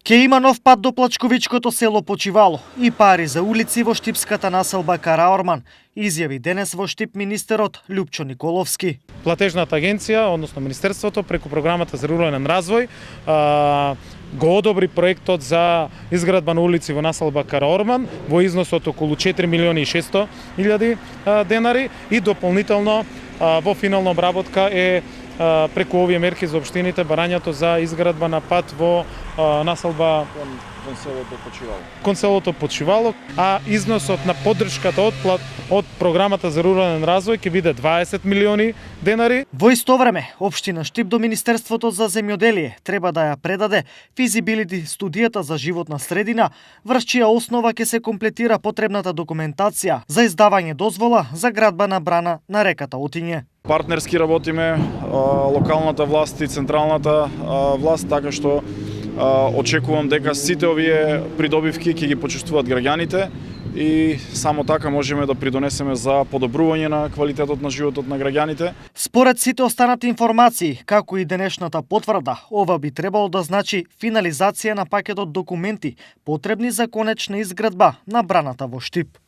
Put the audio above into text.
Ке има нов пат до плачковичкото село Почивало и пари за улици во штипската населба Караорман, изјави денес во Штип министерот Љупчо Николовски. Платежната агенција, односно Министерството, преку програмата за рурален развој, го одобри проектот за изградба на улици во населба Караорман во износ од околу 4.600.000 денари и дополнително во финална обработка е преку овие мерки за општините барањето за изградба на пат во населба кон селото Почивало, а износот на поддршката од програмата за рурален развој ќе биде 20 милиони денари. Во исто време, општина Штип до Министерството за земјоделие треба да ја предаде физибилити студијата за животна средина, врз чија основа ќе се комплетира потребната документација за издавање дозвола за градба на брана на реката Отиње. Партнерски работиме, локалната власт и централната власт, така што очекувам дека сите овие придобивки ќе ги почувствуваат граѓаните и само така можеме да придонесеме за подобрување на квалитетот на животот на граѓаните. Според сите останати информации, како и денешната потврда, ова би требало да значи финализација на пакетот документи потребни за конечна изградба на браната во Штип.